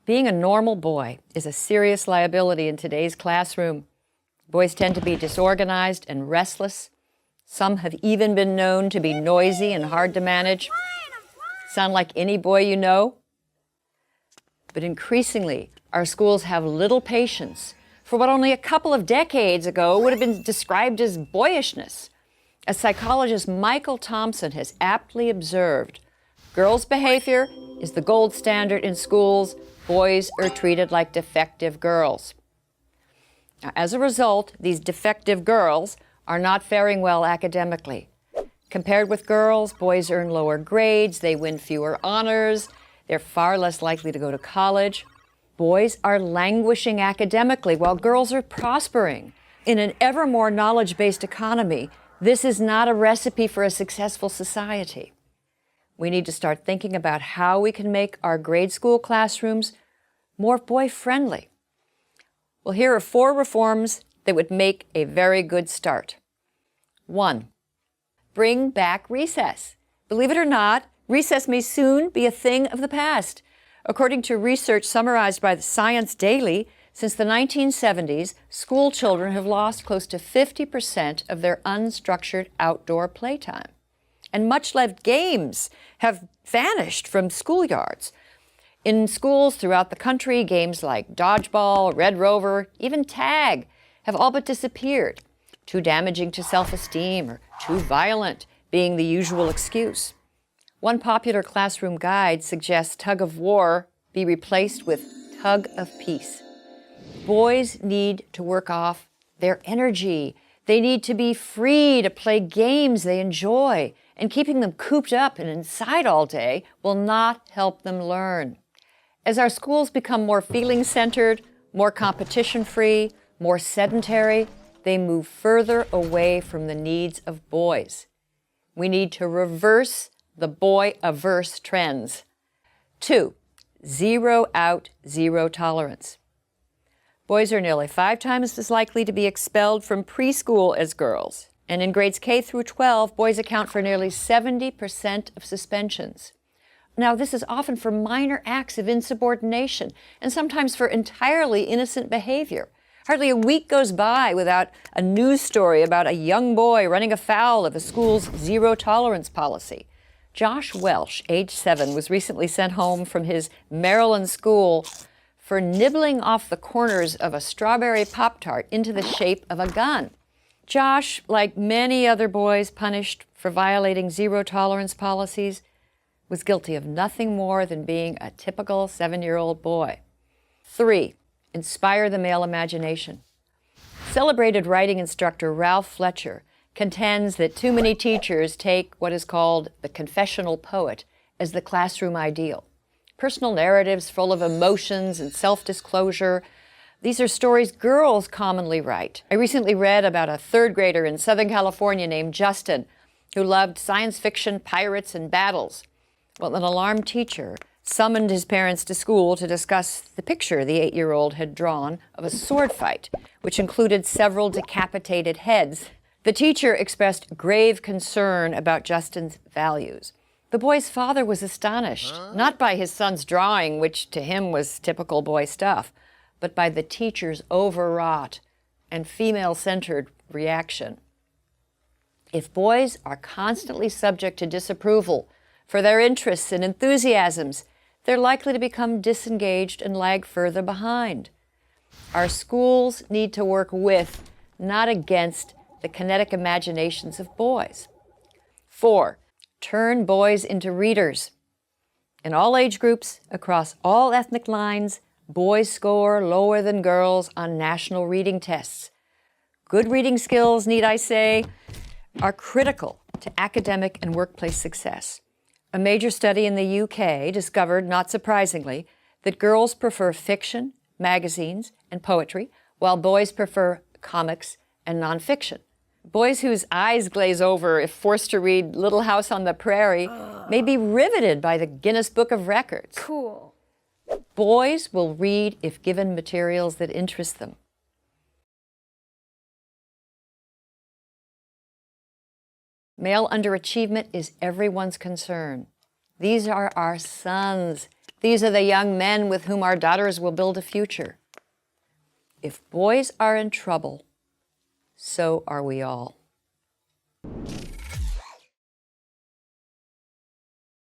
Being a normal boy is a serious liability in today's classroom. Boys tend to be disorganized and restless. Some have even been known to be noisy and hard to manage. Sound like any boy you know? But increasingly, our schools have little patience for what only a couple of decades ago would have been described as boyishness. As psychologist Michael Thompson has aptly observed, girls' behavior is the gold standard in schools. Boys are treated like defective girls. Now, as a result, these defective girls are not faring well academically. Compared with girls, boys earn lower grades, they win fewer honors, they're far less likely to go to college. Boys are languishing academically while girls are prospering. In an ever more knowledge-based economy, this is not a recipe for a successful society. We need to start thinking about how we can make our grade school classrooms more boy-friendly. Well, here are 4 reforms that would make a very good start. 1, bring back recess. Believe it or not, recess may soon be a thing of the past. According to research summarized by the Science Daily, since the 1970s, school children have lost close to 50% of their unstructured outdoor playtime. And much-loved games have vanished from schoolyards. In schools throughout the country, games like dodgeball, Red Rover, even tag have all but disappeared. Too damaging to self-esteem or too violent being the usual excuse. One popular classroom guide suggests tug of war be replaced with tug of peace. Boys need to work off their energy. They need to be free to play games they enjoy, and keeping them cooped up and inside all day will not help them learn. As our schools become more feeling-centered, more competition-free, more sedentary, they move further away from the needs of boys. We need to reverse the boy-averse trends. 2, zero out, zero tolerance. Boys are nearly 5 times as likely to be expelled from preschool as girls. And in grades K through 12, boys account for nearly 70% of suspensions. Now, this is often for minor acts of insubordination, and sometimes for entirely innocent behavior. Hardly a week goes by without a news story about a young boy running afoul of a school's zero-tolerance policy. Josh Welsh, age 7, was recently sent home from his Maryland school for nibbling off the corners of a strawberry Pop-Tart into the shape of a gun. Josh, like many other boys punished for violating zero-tolerance policies, was guilty of nothing more than being a typical 7-year-old boy. 3, inspire the male imagination. Celebrated writing instructor Ralph Fletcher contends that too many teachers take what is called the confessional poet as the classroom ideal. Personal narratives full of emotions and self-disclosure. These are stories girls commonly write. I recently read about a 3rd grader in Southern California named Justin who loved science fiction, pirates, and battles. Well, an alarmed teacher summoned his parents to school to discuss the picture the 8-year-old had drawn of a sword fight, which included several decapitated heads. The teacher expressed grave concern about Justin's values. The boy's father was astonished, not by his son's drawing, which to him was typical boy stuff, but by the teacher's overwrought and female-centered reaction. If boys are constantly subject to disapproval for their interests and enthusiasms, they're likely to become disengaged and lag further behind. Our schools need to work with, not against, the kinetic imaginations of boys. 4, turn boys into readers. In all age groups, across all ethnic lines, boys score lower than girls on national reading tests. Good reading skills, need I say, are critical to academic and workplace success. A major study in the UK discovered, not surprisingly, that girls prefer fiction, magazines, and poetry, while boys prefer comics and nonfiction. Boys whose eyes glaze over if forced to read Little House on the Prairie may be riveted by the Guinness Book of Records. Cool. Boys will read if given materials that interest them. Male underachievement is everyone's concern. These are our sons. These are the young men with whom our daughters will build a future. If boys are in trouble, so are we all.